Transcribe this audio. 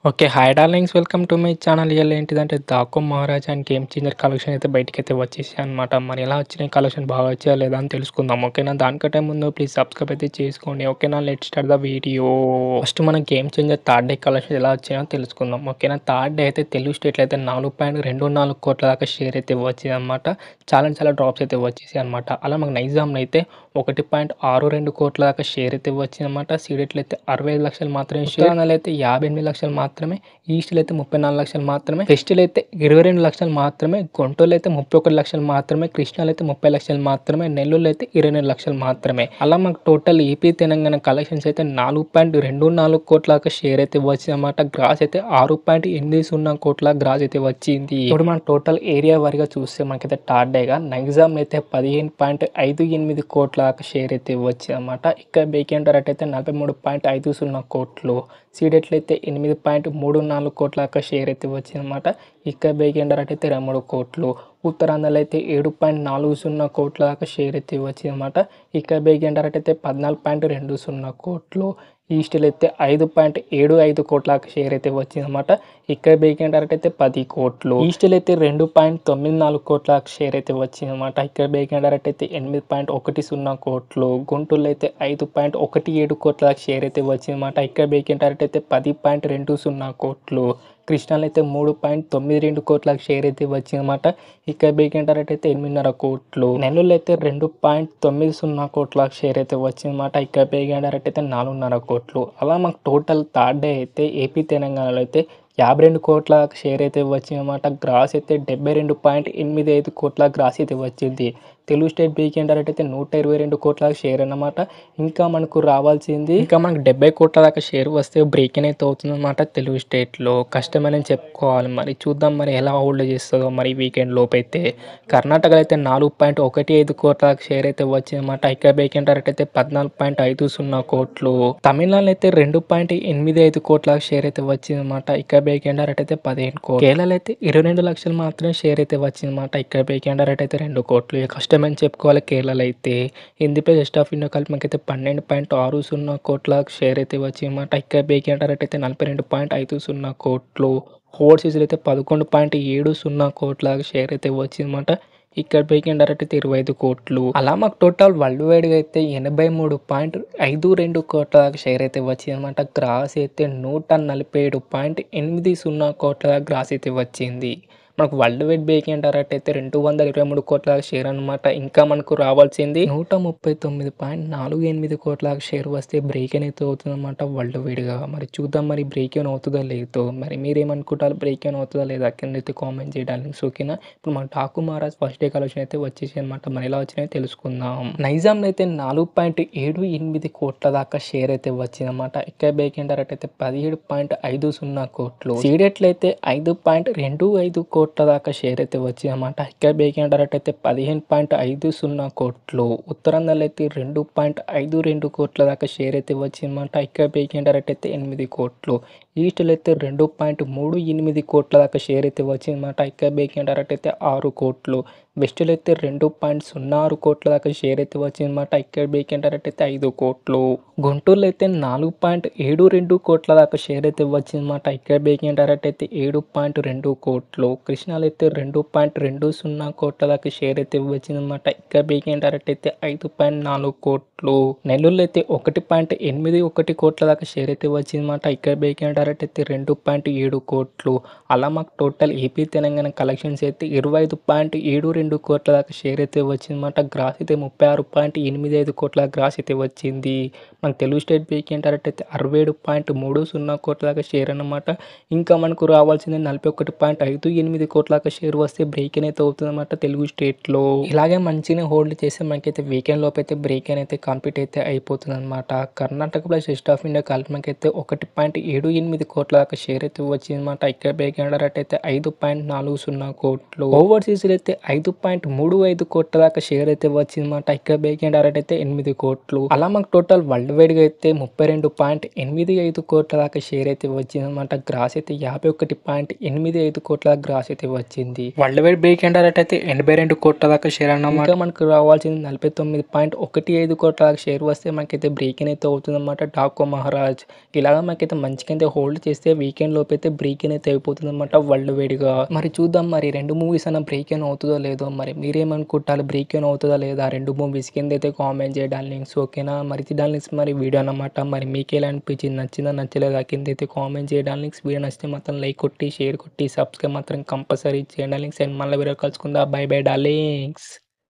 Okay. Hi darlings welcome to my channel. ఇయాల ఏంటిదంటే 'దాక్కు మహారాజా' and game changer collection అయితే బయటికైతే వచ్చేసాయన్నమాట. మరి ఎలా వచ్చినాయి కలెక్షన్ బాగా వచ్చాయా లేదా అని తెలుసుకుందాం. ఓకేనా. దానికంటే ముందు ప్లీజ్ సబ్స్క్రైబ్ అయితే చేసుకోండి. ఓకేనా. Let's start the video. First మన game changer third day collection ఎలా వచ్చాయో తెలుసుకుందాం. ఓకేనా. థర్డ్ డే అయితే తెలుగు స్టేట్లో అయితే 4.24 కోట్ల దాకా షేర్ అయితే వచ్చిందన్నమాట. చాలా డ్రాప్స్ అయితే వచ్చేసాయి అనమాట. అలా మనకు నైజాంలో అయితే 1.62 కోట్ల దాకా షేర్ అయితే వచ్చిందన్నమాట. సీడెట్లు అయితే 65 లక్షలు మాత్రమే, ఉత్తరాంధ్రలో అయితే 58 లక్షలు మాత్రమే, ఈస్ట్లో అయితే 34 లక్షలు మాత్రమే, వెస్ట్లో అయితే 22 లక్షలు మాత్రమే, గుంటూరులో అయితే 31 లక్షలు మాత్రమే, కృష్ణాలో అయితే 30 లక్షలు మాత్రమే, నెల్లూరులో అయితే 22 లక్షలు మాత్రమే. అలా మాకు టోటల్ ఏపీ తెలంగాణ కలెక్షన్స్ అయితే 4.24 కోట్ల దాకా షేర్ అయితే వచ్చిందన్నమాట. గ్రాస్ అయితే 6.80 కోట్ల గ్రాస్ అయితే వచ్చింది. ఇప్పుడు మన టోటల్ ఏరియా వారిగా చూస్తే మనకైతే థర్డ్ డేగా నైజాం అయితే 15.58 కోట్ల దాకా షేర్ అయితే వచ్చిందన్నమాట. ఇక్కడ బేకెంట్ రేట్ అయితే 43.50 కోట్లు, సీడెట్లు అయితే 8.34 కోట్ల దాకా షేర్ అయితే వచ్చిందన్నమాట. ఇక్కడ బేకెంట్ రేట్ అయితే 23 కోట్లు, ఉత్తరాంధ్రలో అయితే 7.40 కోట్ల దాకా షేర్ అయితే వచ్చిందన్నమాట. ఇక్కడ బేకెంట్ రేట్ అయితే 14.20 కోట్లు, ఈస్ట్లో అయితే 5.75 కోట్ల దాకా షేర్ అయితే వచ్చిందన్నమాట. ఇక్కడ బేకెంట్ రేట్ అయితే 10 కోట్లు, ఈస్ట్లో అయితే 2.94 కోట్ల దాకా షేర్ అయితే వచ్చిందన్నమాట. ఇక్కడ బేకెంట్ రేట్ అయితే 8.10 కోట్లు, గుంటూరులో అయితే 5.17 కోట్ల దాకా షేర్ అయితే వచ్చిందన్నమాట. ఇక్కడ బేకెంట్ రేట్ అయితే 10.20 కోట్లు, కృష్ణాలో అయితే 3.92 కోట్ల షేర్ అయితే వచ్చిందన్నమాట. ఇక్కడ బేకెంట్ రేట్ అయితే 8.5 కోట్లు, నెల్లూరులో అయితే 2.90 కోట్ల షేర్ అయితే వచ్చిందన్నమాట. ఇక్కడ బేకెంట్ రేట్ అయితే 4.5 కోట్లు. అలా మాకు టోటల్ థర్డ్ డే అయితే ఏపీ తెలంగాణలో అయితే 52 కోట్ల షేర్ అయితే వచ్చిందన్నమాట. గ్రాస్ అయితే 72.85 కోట్ల గ్రాస్ అయితే వచ్చింది. తెలుగు స్టేట్ బీకెండ్ రేట్ అయితే 122 కోట్ల షేర్ అన్నమాట. ఇంకా మనకు రావాల్సింది మనకు 70 కోట్ల దాకా షేర్ వస్తే బ్రేకింగ్ అయితే అవుతుందన్నమాట తెలుగు స్టేట్లో. కష్టమని చెప్పుకోవాలి. మరి చూద్దాం మరి ఎలా హోల్డ్ చేస్తుందో మరి వీకెండ్ లోపు అయితే. కర్ణాటకలో అయితే 4.15 కోట్ల షేర్ అయితే వచ్చిందన్నమాట. ఇక్కడ బేకెంట్ రేట్ అయితే 14.50 కోట్లు, తమిళనాడులో అయితే 2.85 కోట్ల షేర్ అయితే వచ్చిందన్నమాట. ఇక్కడ బేకెండ్ రేట్ అయితే 15 కోట్లు, కేరళలో అయితే 22 లక్షలు మాత్రమే షేర్ అయితే వచ్చిందన్నమాట. ఇక్కడ బేకెండ్ రేట్ అయితే 2 కోట్లు. కష్టమని చెప్పుకోవాలి. కేరళలో అయితే Hindi pay rest of India కలిపి మనకైతే 12.60 కోట్ల షేర్ అయితే వచ్చిందన్నమాట. ఇక్కడ బేకెంట్ రేట్ అయితే 42.50 కోట్లు, ఓవర్సీస్లో అయితే 11.70 కోట్ల షేర్ అయితే వచ్చిందన్నమాట. ఇక్కడ బేకెంట్ రేట్ అయితే 25 కోట్లు. అలా మాకు టోటల్ వరల్డ్ వైడ్గా అయితే 83.52 కోట్ల దాకా షేర్ అయితే వచ్చిందన్నమాట. గ్రాస్ అయితే 147.80 కోట్ల దాకా గ్రాస్ అయితే వచ్చింది. మనకు వరల్డ్ వైడ్ బేకెంట్ రేట్ అయితే 223 కోట్ల షేర్ అనమాట. ఇంకా మనకు రావాల్సింది 139.48 కోట్ల షేర్ వస్తే బ్రేక్ అయితే అవుతుందన్నమాట వరల్డ్ వైడ్గా. మరి చూద్దాం మరి బ్రేక్ ఏమైనా అవుతుందో లేదో. మరి మీరేమనుకుంటారు బ్రేక్ ఏమైనా అవుతుందా లేదా కింద అయితే కామెంట్ చేయడానికి. ఓకేనా. ఇప్పుడు మన Daaku Maharaj first day collection అయితే వచ్చేసి అనమాట. మరి ఎలా వచ్చినాయో తెలుసుకుందాం. నైజాంలో అయితే 4.78 కోట్ల దాకా షేర్ అయితే వచ్చిందన్నమాట. ఇక్కడ బేకెంట్ రేట్ అయితే 17.50 కోట్లు, సీడెట్లు అయితే 5.25 కోట్ల దాకా షేర్ అయితే వచ్చిందన్నమాట. ఇక్కడ బేకెంట్ రేట్ అయితే 15.50 కోట్లు, ఉత్తరాంధ్రలో అయితే 2.52 కోట్ల దాకా షేర్ అయితే వచ్చిందన్నమాట. ఇక్కడ బేకెంట్ రేట్ అయితే 8 కోట్లు, ఈస్ట్లో అయితే 2.38 కోట్ల దాకా షేర్ అయితే వచ్చిందన్నమాట. ఇక్కడ బేకెంట్ రేట్ అయితే 6 కోట్లు, వెస్ట్లో అయితే 2.06 కోట్ల దాకా షేర్ అయితే వచ్చిందన్నమాట. ఇక్కడ బేకెంట్ రేట్ అయితే 5 కోట్లు, గుంటూరులో అయితే 4.72 కోట్ల దాకా షేర్ అయితే వచ్చిందన్నమాట. ఇక్కడ బేకెంట్ రేట్ అయితే 7.2 కోట్లు, కృష్ణాలో అయితే 2.20 కోట్ల దాకా షేర్ అయితే వచ్చిందన్నమాట. ఇక్కడ బేకెంట్ రేట్ అయితే 5.4 కోట్లు, నెల్లూరులో అయితే 1.81 కోట్ల దాకా షేర్ అయితే వచ్చిందన్నమాట. ఇక్కడ బేకెంట్ రేట్ అయితే 2.7 కోట్లు. అలా మాకు టోటల్ ఏపీ తెలంగాణ కలెక్షన్స్ అయితే 25.72 కోట్ల దాకా షేర్ అయితే వచ్చిందన్నమాట. గ్రాస్ అయితే 36.85 కోట్ల గ్రాస్ అయితే వచ్చింది. మనకు తెలుగు స్టేట్ బేకెంట్ రేట్ అయితే 67.30 కోట్ల దాకా షేర్ అన్నమాట. ఇంకా మనకు రావాల్సింది 41.58 కోట్ల దాకా షేర్ వస్తే బ్రేక్ అయితే అవుతుందన్నమాట తెలుగు స్టేట్లో. ఇలాగే మంచిగా హోల్డ్ చేస్తే మనకైతే వీకెండ్ లోపు అయితే బ్రేక్ అయితే కంప్లీట్ అయితే అయిపోతుంది అనమాట. Karnataka plus rest of India కలిపి మనకైతే 1.78 కోట్ల దాకా షేర్ అయితే వచ్చిందన్నమాట. ఇక్కడ బేకెంట్ రేట్ అయితే 5.40 కోట్లు, ఓవర్సీస్ అయితే 5.35 కోట్ల దాకా షేర్ అయితే వచ్చిందన్నమాట. ఇక్కడ వీకెండ్ టార్గెట్ అయితే 8 కోట్లు. అలా మాకు టోటల్ వరల్డ్ వైడ్‌గా అయితే 32.85 కోట్ల దాకా షేర్ అయితే వచ్చిందన్నమాట. గ్రాస్ అయితే 51.85 కోట్ల దాకా గ్రాస్ అయితే వచ్చింది. వరల్డ్ వైడ్ వీకెండ్ టార్గెట్ అయితే 82 కోట్ల దాకా షేర్ అన్నమాట. ఇంకా మనకు రావాల్సింది 49.15 కోట్ల దాకా షేర్ వస్తే మనకైతే బ్రేక్ అయితే అవుతుందన్నమాట డాకో మహారాజ్. ఇలాగ మనకైతే మంచిగైతే హోల్డ్ చేస్తే వీకెండ్ లోపు అయితే బ్రేక్ అయితే అయిపోతుందన్నమాట వరల్డ్ వైడ్‌గా. మరి చూద్దాం మరి 2 మూవీస్ అన్న బ్రేక్ అవుతుందో లేదో. మరి మీరేమనుకుంటారు బ్రేక్ అవుతుందా లేదా? 2 మూవీస్ కింద అయితే కామెంట్ చేయండి డార్లింగ్స్. ఓకేనా? మరి ఇది డార్లింగ్స్ మరి వీడియో అన్నమాట. మరి మీకు ఎలా అనిపించింది? నచ్చిందా నచ్చలేదా? కింద అయితే కామెంట్ చేయండి డార్లింగ్స్. వీడియో నచ్చితే మాత్రం లైక్ కొట్టి షేర్ కొట్టి సబ్స్క్రైబ్ మాత్రం కంపల్సరీ చేయండి డార్లింగ్స్. అండ్ మళ్ళీ వీడియో కలుసుకుందాం. By by darlings.